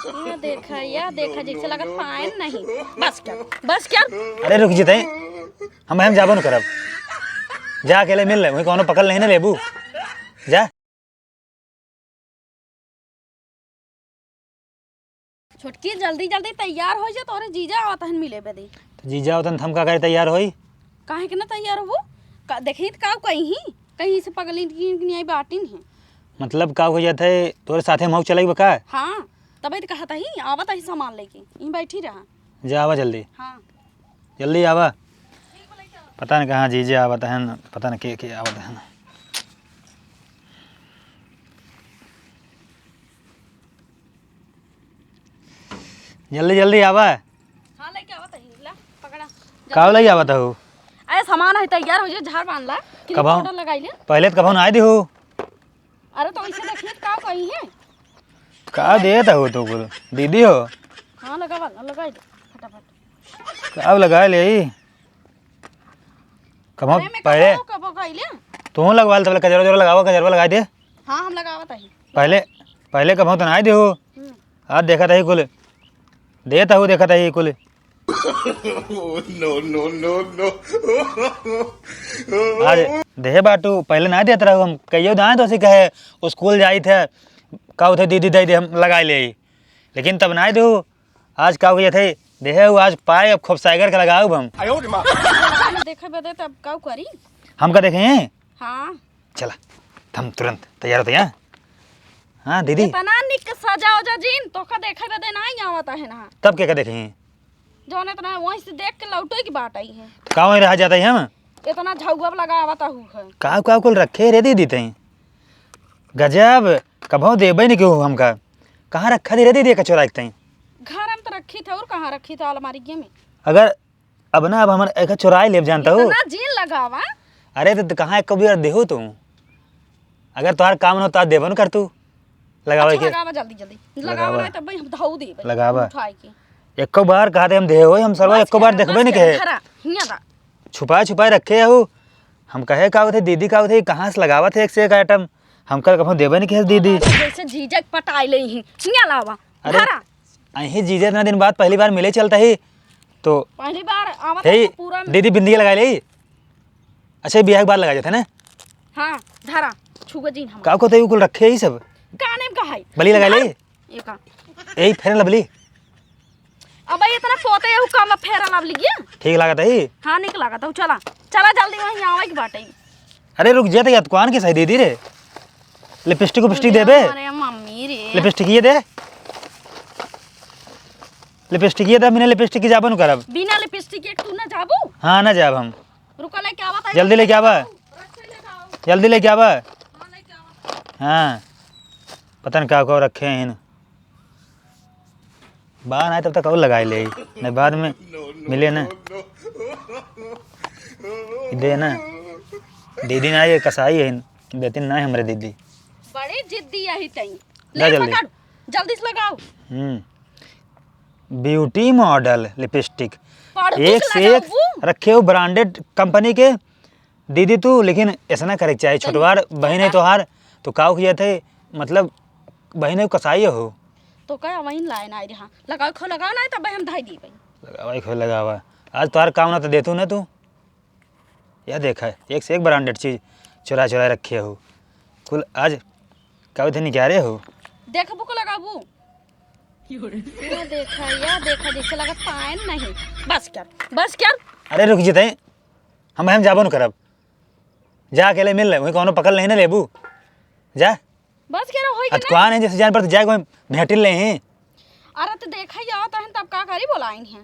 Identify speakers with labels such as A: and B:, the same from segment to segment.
A: ये देखा जैसे लगा पाइन नहीं। बस क्या
B: अरे रुक जीते हम जाबो न करब। जा अकेले मिल ले वही कोनो पकड़ नहीं ना लेबू। जा
A: छोटकी जल्दी जल्दी तैयार हो जा तोरे जीजा आवत हन मिले बदे।
B: तो जीजा होतन हम का करे तैयार होई।
A: काहे के ना तैयार हो देखी त का कहीं से पगली की नहीं आई बाटिन है।
B: मतलब का हो जाता है तोरे साथे मऊ चलाई बका।
A: हां तबे तो कहता ही आवत ही सामान लेके यहीं बैठी रहा।
B: जा आवा जल्दी।
A: हां
B: जल्दी आवा। पता न कहाँ जीजा आवत हन पता न के आवत हन। जल्दी जल्दी आवा।
A: हां लेके आवत ही ला पकड़ा।
B: का लई आवत हो।
A: अरे सामान है तैयार हो जा झाड़ बांध ला कि पाउडर लगाई ले।
B: पहले तो कभो ना आई दी हो।
A: अरे तो इसे देखिए का कही है।
B: का देत हो तो कुल दीदी हो।
A: हां लगाई दे फटाफट।
B: का लगा ले कभो पहले
A: कबो कइले
B: तू लगवाल तब कजरवा लगावा कजरवा लगा दे।
A: हां हम लगावत ही
B: पहले कभो तो ना आई दी हो। आज देखा था कुल देता हूँ देखा था कुल। नो आज देहे बाटू पहले ना देते रहो हम कहियो दाएं तो कहे स्कूल जाई थे का थे दीदी दे हम लगा ले लेकिन तब ना दो। आज का हुआ थे देहे आज पाए अब खूब साइगर का लगाओ हम।
A: देखे बदे तब का करी
B: हम का देखे हैं।
A: हां
B: चला हम तुरंत तैयार होते हैं। हाँ दीदी
A: इतना निक सजाओ जा जीन तो का देखे बदे नहीं आवत है ना।
B: तब क्या देखे हैं
A: जौन इतना वहीं से देख के लौटो की बात आई है।
B: का वहीं रह जाता है हम
A: इतना झौगब लगावत है
B: का कुल रखे रे दीदी तई गजब कभो देबे नहीं क्यों हमका कहाँ रखा दे रे दीदी कचौरा तई
A: घर में तो रखी था और कहाँ रखी था अलमारी में।
B: अगर अब ना अब हम एक चुराई ले जानता हूँ
A: इतना जीन लगावा।
B: अरे तो कहाँ एक कभी देहो तू अगर तुम्हारा काम ना तो आज देबो न कर तू लगावा
A: अच्छा,
B: के
A: लगावा जल्दी लगावा नहीं तब हम धौ दे
B: लगावा
A: उठाई के
B: एको बार कहा थे हम दे हो हम सरवा एको बार देखबे नहीं कहे छुपाए रखे हो। हम कहे का थे दीदी का थे कहाँ से लगावा थे एक से एक आइटम हम कल कभी देबे नहीं कहे दीदी
A: जैसे जीजा पटाई ले ही हिया लावा।
B: अरे अही जीजा इतना दिन बाद पहली बार मिले चलता ही तो
A: पहली बार आवत
B: हे
A: पूरा
B: दीदी बिंदी लगा ले। अच्छा ब्याह के बाद लगा जाता है ना।
A: हां धरा छुगा जीन हम
B: का को थे कुल रखे ही सब
A: काने में कहाई
B: बली लगा ले
A: ये का
B: यही फेरन लबली।
A: अब इतना पोते हु काम फेरा लाव लिया
B: ठीक लागत है।
A: हां निक लागत हु चला जल्दी वहीं आवे की बाटे।
B: अरे रुक जाते याद कौन के सही दीदी रे लिपस्टिक देबे।
A: अरे मम्मी रे
B: लिपस्टिक ये दे मैंने लिपस्टिक की जाबन करब
A: बिना लिपस्टिक के तू ना जाबू।
B: हाँ ना जाब हम
A: रुका लेके आवत
B: जल्दी लेके आवा जल्दी लेके आवा।
A: हां लेके आवत।
B: हाँ पता नहीं क्या रखे हैं बाहर आए तब तक और लगाए ले नहीं बाद में मिले ना दे ना दीदी ना ये कसाई है देती ना हमारे दीदी
A: बड़ी जिद्दी है तई
B: ले जल्दी
A: जल्दी से लगाओ।
B: ब्यूटी मॉडल लिपस्टिक
A: पढ़
B: एक से एक रखे हो ब्रांडेड कंपनी के दीदी तू लेकिन ऐसा ना करे चाहिए छोटवार बहन है तोहार तो का किया थे मतलब बहन कसाई हो
A: तो क्या वहीं लाए ना रहा लगाओ खो लगाओ ना तब हम धाई दी
B: लगावा खो लगावा आज तोहार काम ना तो देतू ना तू यह देखा है एक से एक ब्रांडेड चीज चुरा रखे हो कुल आज क्या थे निकारे हो
A: देखबू को लगाबू ये देखा जैसे लगा पाइन नहीं। बस कर
B: अरे रुक जीते हम जाबो न करब। जा अकेले मिल ले वही कोनो पकड़ नहीं ना लेबू। जा
A: बस कर होई
B: अत कौन है जैसे जान पर जाए वही भेटिल ले हैं।
A: अरे तो देखा ही आवत है तब का करी बोलाइन है।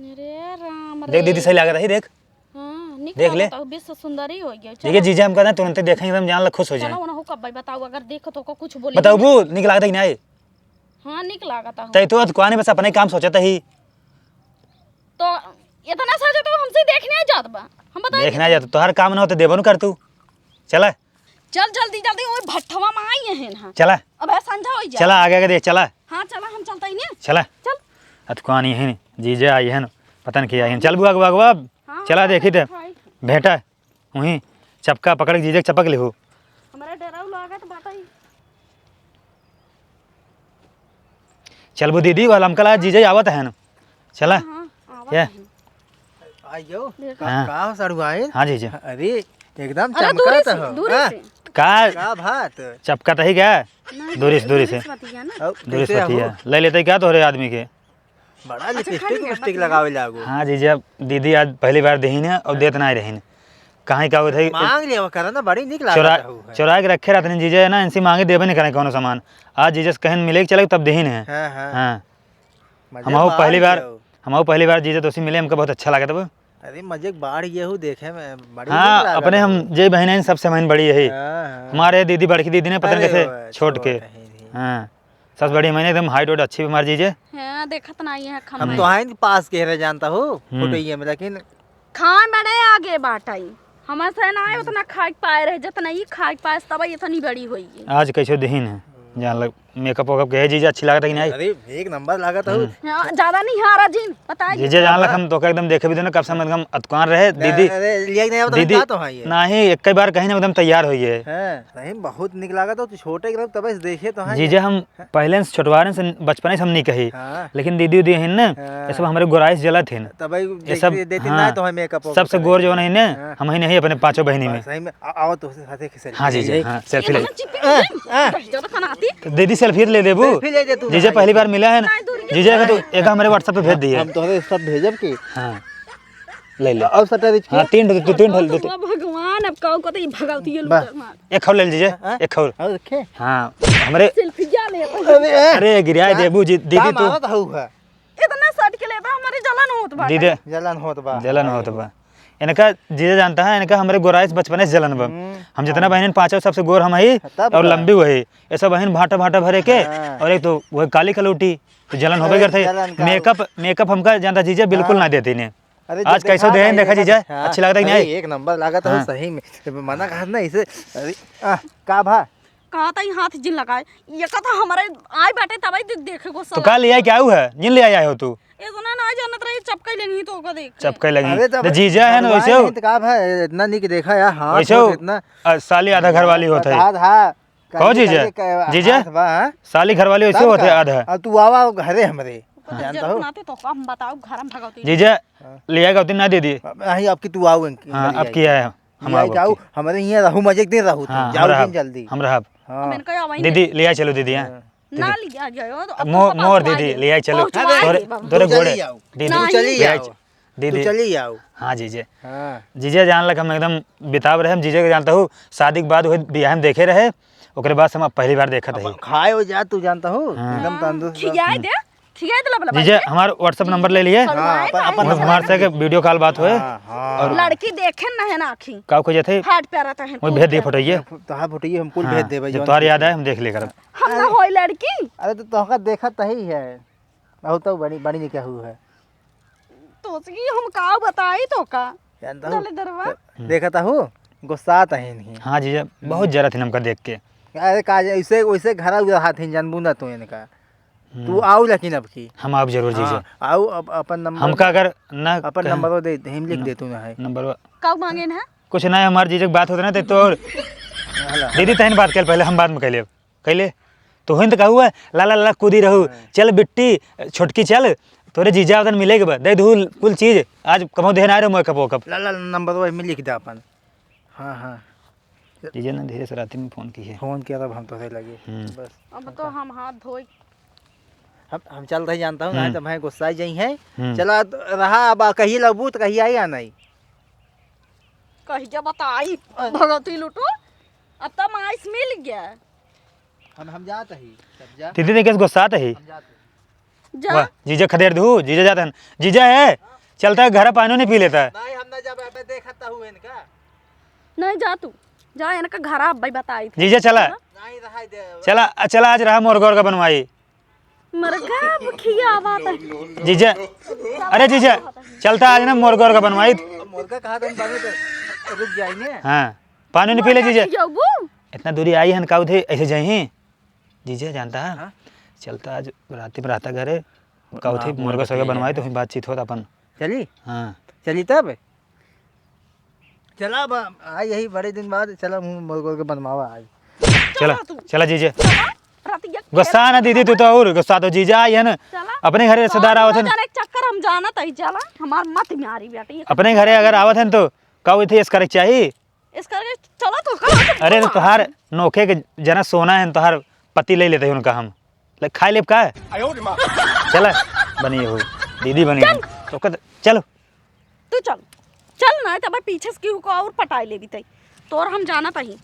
A: अरे राम रे
B: देख दीदी सही लागत है देख।
A: हां
B: देख ले
A: तो विश्व सुंदरी हो गई।
B: ठीक है जीजा हम कहते तुरंत देखेंगे एकदम जान ला खुश हो जाए।
A: चलो ना हो कब बताओ अगर देखो तो को कुछ बोले
B: बताओ निक लागत है कि नहीं।
A: हां निक लागत है
B: तई तो कौन है बस अपने काम सोचता ही
A: तो इतना सजे तो हमसे देखने जात बा हम बता
B: देखना जाता तोहर काम ना हो तो देबो न कर तू चला
A: चल जल्दी ओए भट्ठवा में आई है ना।
B: चला
A: अब संझा हो जा
B: चला आगे देख चला।
A: हां चला हम चलता ही नहीं
B: चला
A: चल
B: अत कौन है जीजा आई है पता नहीं क्या है चल बुआ बुआ चला देखी थे भेटा वहीं चपका पकड़ के जीजे चपक ले हो
A: हमारा डराव लागत बाटा ही
B: चल वो दीदी वाला हमका लगा जीजा आवत है ना, चला
A: हाँ आवा
B: क्या?
A: नहीं।
C: आइयो
B: हाँ।
C: का सड़ु आए।
B: हाँ जीजा
C: अरे एकदम
A: अरे दूरी
C: चमकत
A: से
C: हो
A: दूरी
C: हाँ,
A: से
B: का
C: का बात
B: चपका ही क्या
A: नहीं,
B: दूरी से
A: बतिया ना।
C: अब
B: दूरी से
C: कैसे
B: बतिया
C: हो?
B: ले लेते क्या तोरे आदमी के।
C: बड़ा लिपस्टिक
A: खाली है,
C: लिपस्टिक
A: बतिया।
C: लगावे लागो।
B: हाँ जीजा दीदी आज पहली बार दहीन है और देत ना रहीन कहीं का थे
C: मांग लिया करा ना बड़ी निक
B: चोरा
C: लागत हो।
B: चोरा के रखे रहते जीजा है ना, इनसे मांगे देवे नहीं करें कोनो सामान। आज जीजा से कहीं मिले चले तब दहीन है।
C: हाँ हाँ
B: हाँ
C: मजे
B: हम
C: बाढ़
B: पहली बार
C: गयो।
B: पहली बार जीजा तो मिले, हमको बहुत अच्छा लगा तब।
C: अरे मजे बाढ़ ये हो देखे में बड़ी
B: हाँ
C: निक लागत
B: अपने
C: हो।
B: हम जय बहन सबसे बहन बड़ी यही
C: हाँ, हाँ।
B: हमारे दीदी बड़की दीदी ने पता नहीं
C: अरे
B: कैसे छोड़ के।
C: है ही।
B: हाँ सबसे बड़ी मैंने एकदम हाइट वाइट अच्छी हमारी जीजे।
A: हाँ देखत नहीं है
C: हम
A: खाना
C: तो आए पास के रह जानता हो फोटो में लेकिन
A: खाए बड़े आगे बाटाई हमारे से ना आए उतना खाए पाए रहे जितना ही खाए पाए तब इतनी बड़ी हुई है।
B: आज कैसे दहीन है जान लग मेकअप वेकअप के जीजा अच्छी लागत है कि नहीं।
C: अरे एक नंबर लागत हो।
A: हाँ, ज्यादा नहीं हारा जी बताइए।
B: जीजे जान लग हम तो एकदम देखे भी देना कब से एकदम अतकान रहे दीदी।
C: अरे लिया नहीं अब
B: दीदी
C: तो तो है ये।
B: नहीं एक कई बार कहीं ना एकदम तैयार हुई है।
C: हैं सही में बहुत निक लागत हो तू छोटे एकदम तब से देखे तो है
B: जीजे हम पहले से छोटवारे से बचपन से हम नहीं कही,
C: हां
B: लेकिन दीदी उदी है ना
C: हाँ।
B: ये सब हमारे गोराइश जला थे
C: तब
B: ये सब।
C: देते
B: हाँ,
C: ना तो है मेकअप
B: सबसे गोर जो नहीं ना
C: हाँ।
B: हम ही नहीं अपने पांचों बहनी में।
C: सही में आओ तो साथे के
B: हाँ जीजे हाँ सेल्फी ले
A: ज्यादा खाना आती
B: तो दीदी सेल्फी ले देबू।
C: सेल्फी ले दे तू।
B: जीजे पहली बार मिला है ना, जीजे का तो एक हमारे व्हाट्सएप पे भेज दिए।
C: हम तोहरे सब भेजब की
B: हाँ ले ले
C: अब सटर रिच
B: हाँ तीन ढल दो
A: भगवान अब कहो को तो ये भगावती है
C: बस।
A: लोग
B: एक खौल ले जीजे एक खौल।
C: और रखे
B: हाँ हमारे
A: सेल्फी जा ले
C: अरे
B: अरे गिराए देबू दीदी तू
C: मारत हऊ है
A: इतना सट के लेता हमारे जलन होत बा।
B: दीदी
C: जलन होत बा
B: जलन हो तो बा इनका जीजा जानता है इनका हमारे गोराइश बचपन से जलन बा। हम जितना बहन पांचों सबसे गोर हम ही
C: तब
B: और
C: का।
B: लंबी वही ऐसा बहन भाटा भाटा भरे के
C: हाँ।
B: और एक तो वही काली कलौटी तो जलन होबे
C: अरे
B: करते।
C: जलन का-
B: मेकअप हमका जानता जीजा बिल्कुल
C: हाँ।
B: ना देती ने।
C: अरे
B: आज
C: जब
B: कैसे देहन देखा जीजा
C: हाँ।
B: अच्छी लगता है कि
C: अरे
B: नहीं।
C: एक नंबर लागत हो
B: हाँ।
C: सही में मना कहा ना इसे अरे का भा
A: कहा था हाथ जिन लगाए ये कथा हमारे आए बैठे तब देखे को
B: तो
A: सला
B: का लिया क्या हुआ है जिन ले आया हो तू
A: इतना ना जानत रही चपका लेनी तो को देख
B: चपके लगी
C: अरे
B: तो जीजा है ना वैसे हो
C: का भा इतना निक देखा यार हां
B: वैसे हो
C: इतना
B: साली आधा घर वाली होता है।
C: आधा
B: कहो जीजा जीजा साली घर वाली वैसे होते आधा।
C: अब तू आवा घरे हमरे जानता हो
A: नाते तो हम बताओ घर में भगावती
B: जीजा लिया का उतनी ना दे दी।
C: नहीं अब की तू आओ
B: हाँ अब किया है हम
C: हम जाओ हमारे यहाँ रहू मजे एक दिन रहू तू
B: हाँ
C: जाओ दिन जल्दी
B: हम रहा
C: हाँ
A: इनका आवाज
B: दीदी लिया चलो दीदी यहाँ
A: ना लिया जाओ तो
B: मोर दीदी लिया चलो तोरे
C: तू
B: घोड़े
C: चली आओ
B: दीदी
C: तू चली
B: लिया
C: आओ तू
B: दीदी
C: चली आओ
B: हाँ जीजे
C: हाँ
B: जीजे जान लग हम एकदम बिताब रहे हम जीजे के जानता हूँ शादी के बाद हुए बियाह में देखे रहे ओकरे बाद से हम पहली बार देखा था।
C: खाए हो जा तू जानता हो
B: हाँ।
C: एकदम तंदुरुस्त
A: खियाए दे लब
B: जीजे हमारा व्हाट्सएप नंबर ले लिए
C: हाँ, अपन
B: हमारे से वीडियो कॉल बात हुए
C: हाँ, हाँ।
A: लड़की देखे ना है ना आखी
B: का खोजे थे
A: फाट पे रहता है
B: वो भेज दिए फोटोइए
C: तो हाँ फोटो हम कुल भेज देबे
B: जब तुम्हारी याद है हम देख लेकर।
A: हम ना होई लड़की
C: अरे तो तोहका देखा तो ही है बहुत तो बड़ी बड़ी नहीं क्या हुआ है
A: तो उसकी हम का बताई तो का
C: जानता हो
A: डाले दरवा
C: देखा था हो गुस्सा तो है नहीं
B: हाँ जीजे बहुत जरा थी हमका देख के।
C: अरे का ऐसे वैसे घर उधर हाथ ही जानबू ना तू इनका तू आओ लेकिन अब की
B: हम आप जरूर जीजे
C: हाँ, आओ अपन नंबर
B: हमका अगर ना
C: अपन नंबर दे हम लिख दे तू ना है
B: नंबर
A: कब मांगे ना
B: कुछ ना हमारे जीजे की बात होता ना तो
C: हला
B: दीदी तहन बात कर पहले हम बाद में कहले कहले तो हुई तो कहू है लाला लाला कूदी रहू चल बिट्टी छोटकी चल तोरे जीजा उधर मिलेगा बा दे दू कुल चीज आज कमो देना आ रहे मेकअप वेकअप।
C: ला ला नंबर वो में लिख दे अपन हाँ हाँ
B: जीजा ने धीरे से रात में फोन की है।
C: फोन किया तब हम तो सही लगे बस
A: अब तो हम हाथ धोई
C: हम चल रहे जानता हूँ ना तो मैं गुस्सा जाई है
B: हम्म।
C: चला रहा अब कहीं लगबू तो कहीं आई या नहीं
A: कही जब बताई भगवती लूटो अब तो माइस मिल गया
C: हम जाते ही सब जा
B: दीदी देखे गुस्सा आता ही
C: हम जाते
A: जा
B: वाह जीजा खदेड़ दू जीजा जाता है जीजा है चलता है घर पानी नहीं पी लेता है।
C: नहीं हम ना जब अबे देखता हूँ इनका
A: नहीं जा तू जा इनका घर अब भाई बताई थी
B: जीजा चला
C: नहीं रहा दे
B: चला चला आज रहा मोर गौर का बनवाई
A: मरगा खिया बात है
B: जीजा अरे जीजा चलता आज ना मोर गौर का बनवाई
C: मुर्गा कहा तुम पानी तो रुक जाएंगे
B: हाँ पानी नहीं पी ले जीजा
A: जाऊगू
B: इतना दूरी आई है काऊ थे ऐसे जाही जीजा जानता है
C: हाँ?
B: चलता आज राती में रहता घरे काऊ थे मुर्गा सोगा बनवाई तो बातचीत होता अपन।
C: चली
B: हाँ
C: चली तब चला अब आ यही बड़े दिन बाद चला मुँह मुर्गों के बनवावा आज
B: चला चला जीजा
A: रतिया
B: गुस्सा ना दीदी तू तो और गुस्सा तो जीजा आई है ना
A: चला
B: अपने घरे रिश्तेदार आवत हैं
A: जाने के चक्कर हम जाना तही चला हमार मत मारी बेटी
B: अपने घरे अगर आवत हैं तो का थे इस करे चाहिए
A: इस करके चलो तो करो
B: अरे तो तोहार नोखे के जना सोना है तोहार पति ले लेते हैं उनका हम खाए लेब का है चल बनी हो दीदी बनी हो तो चलो
A: तू चल चल ना तब पीछे से क्यों को और पटाई ले भी तई तोर हम जाना तही